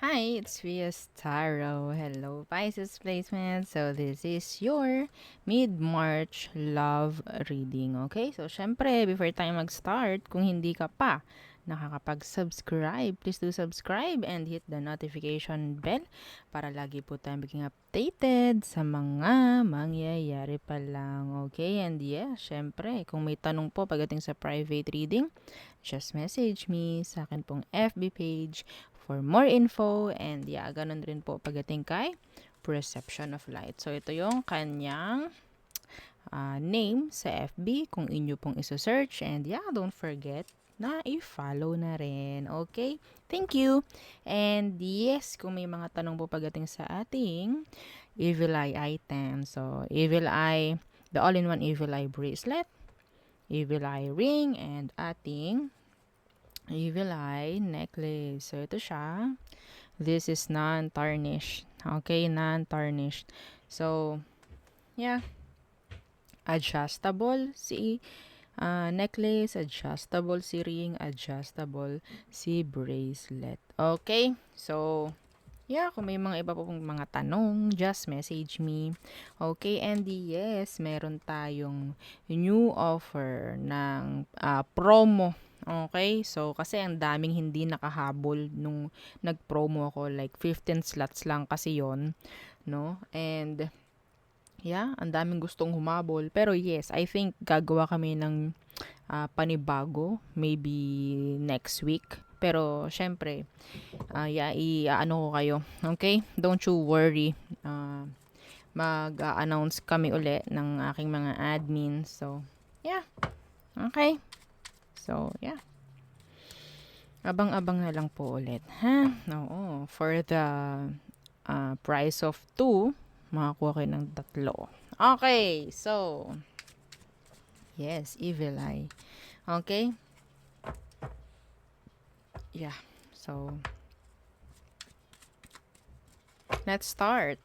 Hi, it's Rias Taro. Hello, Pisces placement. So, this is your mid-March love reading. Okay? So, syempre, before tayo mag-start, kung hindi ka pa nakakapag-subscribe, please do subscribe and hit the notification bell para lagi po tayong maging updated sa mga mangyayari pa lang. Okay? And yeah, syempre, kung may tanong po pagdating sa private reading, just message me sa akin pong FB page for more info. And yeah, ganun rin po pagdating kay Perception of Light. So, ito yung kanyang name sa FB kung inyo pong iso-search. And yeah, don't forget na i-follow na rin. Okay? Thank you! And yes, kung may mga tanong po pagdating sa ating Evil Eye item. So, Evil Eye, the all-in-one Evil Eye bracelet, Evil Eye ring, and ating Evil Eye necklace. So, ito siya. This is non-tarnished. Okay, non-tarnished. So, yeah. Adjustable si necklace, adjustable si ring, adjustable si bracelet. Okay? So, yeah, kung may mga iba po pong mga tanong, just message me. Okay, and yes, meron tayong new offer ng promo. Okay, so kasi ang daming hindi nakahabol nung nag-promo ako, like 15 slots lang kasi yon, no? And yeah, ang daming gustong humabol. Pero yes, I think gagawa kami ng panibago, maybe next week. Pero syempre, yeah, i-ano ko kayo. Okay? Don't you worry. Mag-announce kami uli ng aking mga admins. So, yeah. Okay. So, yeah. Abang-abang na lang po ulit. Ha? Oo. For the price of 2, makakuha kayo ng 3. Okay. So, yes, Evil Eye. Okay? Yeah. So, let's start.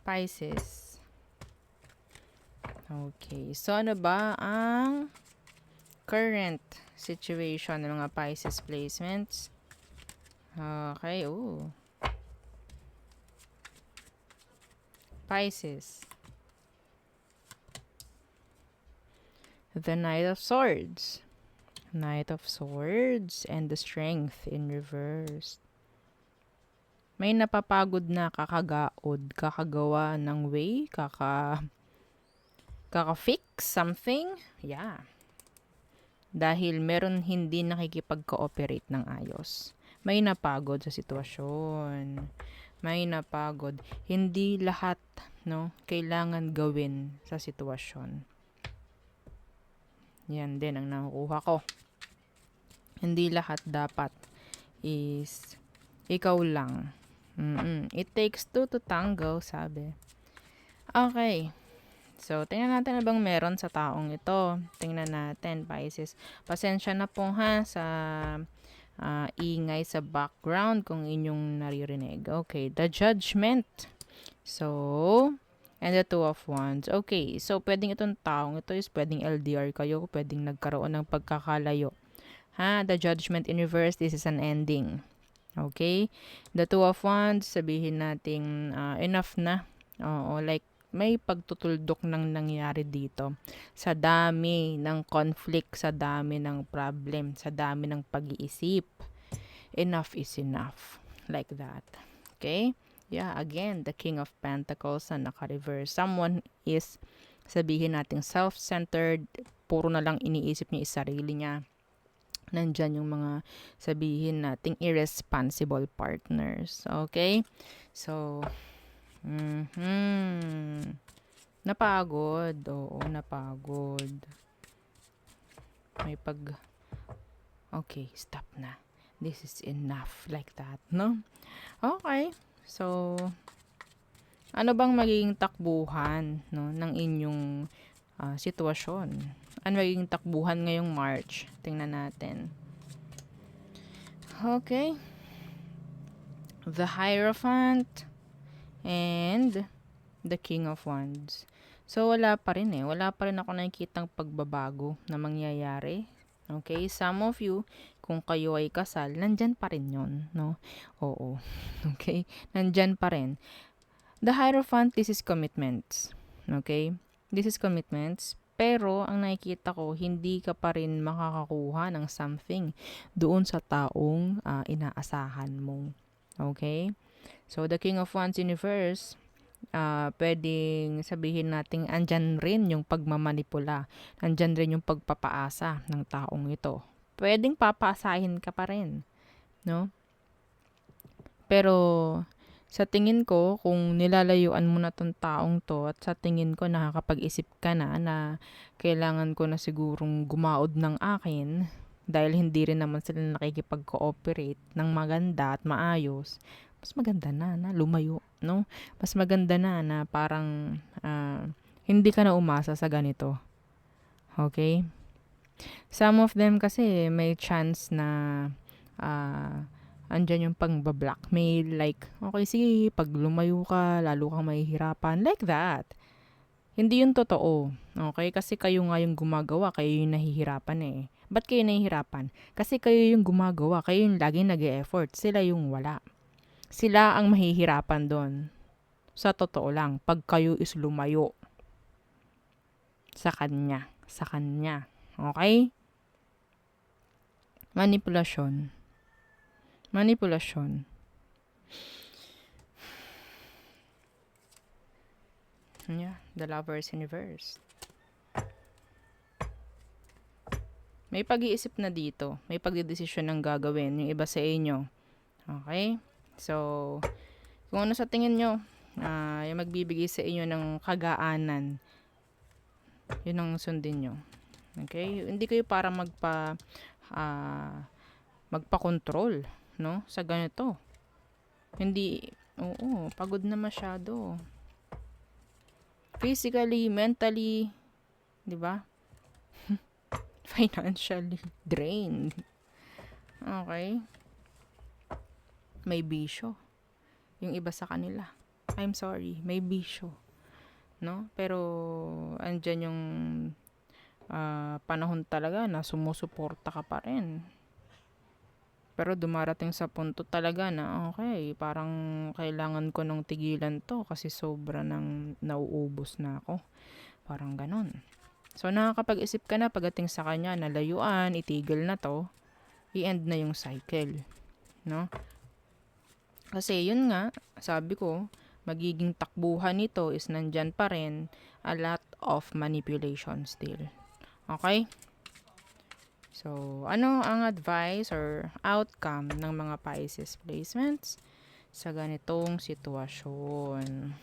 Pisces. Okay. So, ano ba ang current situation ng mga Pisces placements? Okay. Ooh. Pisces. The Knight of Swords. Knight of Swords and the Strength in reverse. May napapagod na kakagaod, kakagawa ng way, kaka-fix something. Yeah. Dahil meron hindi nakikipag-cooperate ng ayos. May napagod sa sitwasyon. May napagod. Hindi lahat, no, kailangan gawin sa sitwasyon. Yan din ang nakukuha ko. Hindi lahat dapat is ikaw lang. It takes two to tango, sabi. Okay. So, tingnan natin na bang meron sa taong ito. Tingnan natin, Pisces. Pasensya na po ha sa ingay sa background kung inyong naririnig. Okay, the Judgment. So, and the Two of Wands. Okay, so pwedeng itong taong ito is pwedeng LDR kayo, pwedeng nagkaroon ng pagkakalayo. Ha, the Judgment in reverse, this is an ending. Okay? The Two of Wands, sabihin natin enough na. Oo, like may pagtutuldok nang nangyari dito. Sa dami ng conflict, sa dami ng problem, sa dami ng pag-iisip. Enough is enough. Like that. Okay? Yeah, again, the King of Pentacles na naka-reverse. Someone is, sabihin natin, self-centered, puro na lang iniisip niya is sarili niya. Nandyan yung mga sabihin nating irresponsible partners. Okay? So, napagod. Oo, napagod. May okay, stop na. This is enough. Like that, no? Okay. So, ano bang magiging takbuhan, no, ng inyong sitwasyon? Ano magiging takbuhan ngayong March? Tingnan natin. Okay. The Hierophant and the King of Wands. So, wala pa rin eh. Wala pa rin ako nakikitang pagbabago na mangyayari. Okay? Some of you, kung kayo ay kasal, nandyan pa rin yun, no? Oo. Okay? Nandyan pa rin. The Hierophant, this is commitments. Okay? This is commitments. Pero, ang nakikita ko, hindi ka pa rin makakakuha ng something doon sa taong inaasahan mo. Okay? So, the King of Wands Universe, pwedeng sabihin nating andyan rin yung pagmamanipula. Andyan rin yung pagpapaasa ng taong ito. Pwedeng papaasahin ka pa rin, no? Pero sa tingin ko, kung nilalayuan mo na tong taong to at sa tingin ko nakakapag-isip ka na kailangan ko na sigurong gumaod ng akin dahil hindi rin naman sila nakikipag-cooperate ng maganda at maayos, mas maganda na lumayo, no? Mas maganda na parang hindi ka na umasa sa ganito. Okay? Some of them kasi may chance na andyan yung pang-blackmail, like, okay, sige, pag lumayo ka, lalo kang mahihirapan, like that. Hindi yun totoo, okay? Kasi kayo nga yung gumagawa, kayo yung nahihirapan eh. Ba't kayo nahihirapan? Kasi kayo yung gumagawa, kayo yung laging nag-e-effort, sila yung wala. Sila ang mahihirapan doon. Sa totoo lang, pag kayo is lumayo sa kanya. Okay? Manipulation. Yeah, the Lover's Universe. May pag-iisip na dito. May pagdedesisyon ng gagawin yung iba sa inyo. Okay? So, kung ano sa tingin nyo, yung magbibigay sa inyo ng kagaanan, yun ang sundin nyo. Okay? Hindi kayo para magpa-control, no? Sa ganito. Hindi, pagod na masyado. Physically, mentally, di ba? Financially drained. Okay? May bisyo. Yung iba sa kanila. I'm sorry, may bisyo. No? Pero, andyan yung panahon talaga na sumusuporta ka pa rin. Pero dumarating sa punto talaga na okay, parang kailangan ko nang tigilan to kasi sobra nang nauubos na ako. Parang ganon. So nakakapag-isip ka na pagdating sa kanya na layuan, itigil na to, i-end na yung cycle. No? Kasi yun nga, sabi ko, magiging takbuhan nito is nandyan pa rin a lot of manipulation still. Okay? So, ano ang advice or outcome ng mga Pisces placements sa ganitong sitwasyon?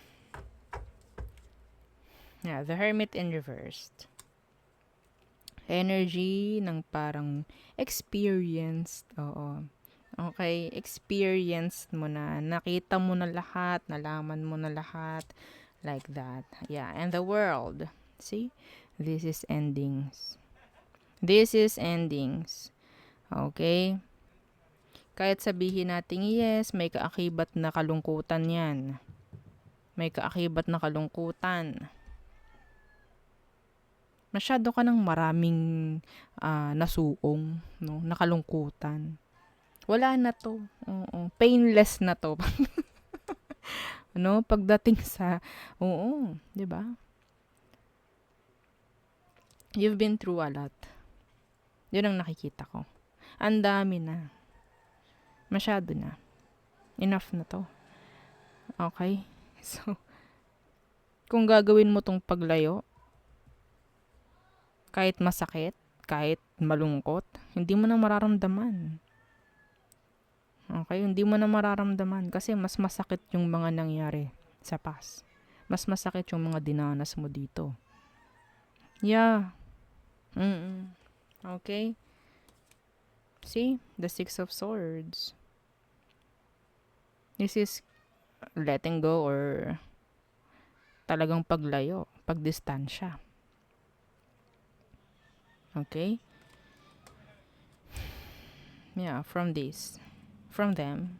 Yeah, the Hermit in reversed. Energy ng parang experienced. Oo. Okay, experienced mo na. Nakita mo na lahat, nalaman mo na lahat. Like that. Yeah, and the World. See? This is endings. Okay? Kahit sabihin natin, yes, may kaakibat na kalungkutan yan. Masyado ka ng maraming nasuong, no? Nakalungkutan. Wala na to. Painless na to. No? Pagdating sa, 'di ba? You've been through a lot. Yun ang nakikita ko. Ang dami na. Masyado na. Enough na to. Okay? So, kung gagawin mo tong paglayo, kahit masakit, kahit malungkot, hindi mo na mararamdaman. Okay? Hindi mo na mararamdaman kasi mas masakit yung mga nangyari sa past. Mas masakit yung mga dinanas mo dito. Yeah. Okay? See? The Six of Swords. This is letting go or talagang paglayo, pagdistansya. Okay? Yeah, from them,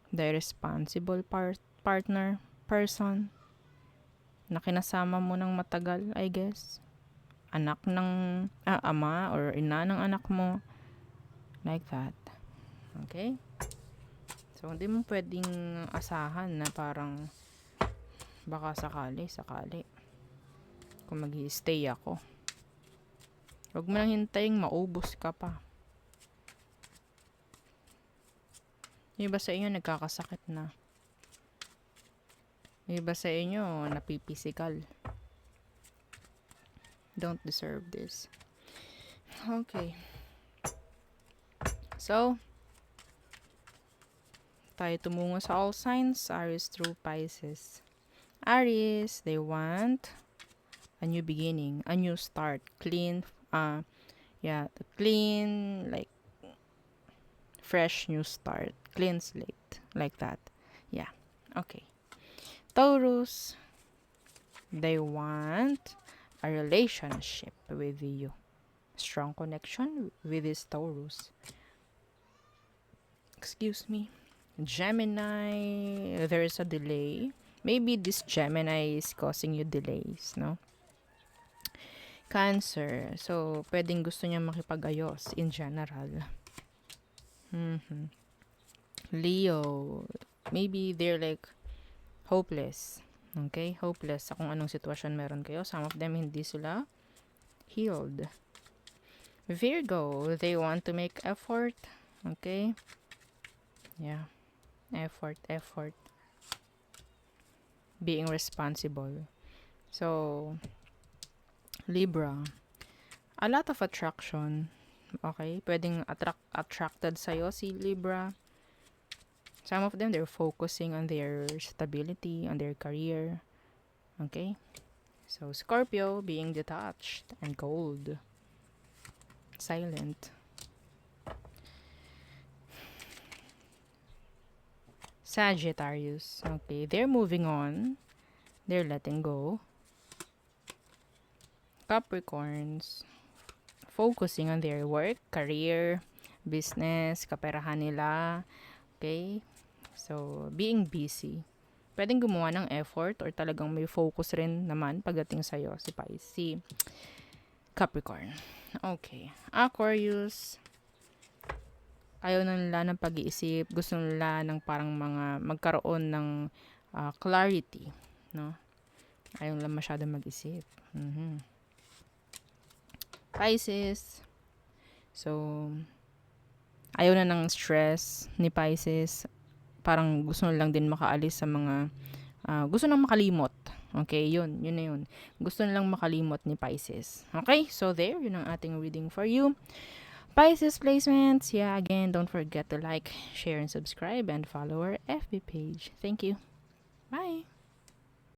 the responsible partner, person, na kinasama mo ng matagal, I guess. anak ng ama or ina ng anak mo. Like that. Okay? So, hindi mo pwedeng asahan na parang baka sakali kung mag-i-stay ako. Huwag mo lang hintayin maubos ka pa. Yung iba sa inyo nagkakasakit na. Yung iba sa inyo napipisikal. Don't deserve this. Okay. So, tayo tumungo sa all signs. Aries through Pisces. Aries, they want a new beginning, a new start, clean, clean, like, fresh new start, clean slate, like that. Yeah, okay. Taurus, they want a relationship with you. Strong connection with this Taurus. Excuse me. Gemini, there is a delay. Maybe this Gemini is causing you delays, no? Cancer, so pwedeng gusto niya makipag-ayos in general. Leo, maybe they're like hopeless. Okay? Hopeless sa kung anong sitwasyon meron kayo. Some of them hindi sila healed. Virgo, they want to make effort. Okay? Yeah. Effort. Being responsible. So, Libra, a lot of attraction. Okay? Pwedeng attracted sa'yo si Libra. Some of them, they're focusing on their stability, on their career. Okay? So, Scorpio, being detached and cold. Silent. Sagittarius, okay, they're moving on. They're letting go. Capricorns, focusing on their work, career, business, kaperahan nila. Okay? So, being busy. Pwedeng gumawa ng effort or talagang may focus rin naman pagdating sa'yo si Capricorn. Okay. Aquarius, ayaw na nila ng pag-iisip. Gusto nila ng parang magkaroon ng clarity. No? Ayaw nila masyadong mag-isip. Pisces, so, ayaw na ng stress ni Pisces. Parang gusto na lang din makaalis sa mga, gusto nang makalimot. Okay, yun na yun. Gusto na lang makalimot ni Pisces. Okay, so there, yun ang ating reading for you. Pisces placements, yeah, again, don't forget to like, share, and subscribe, and follow our FB page. Thank you.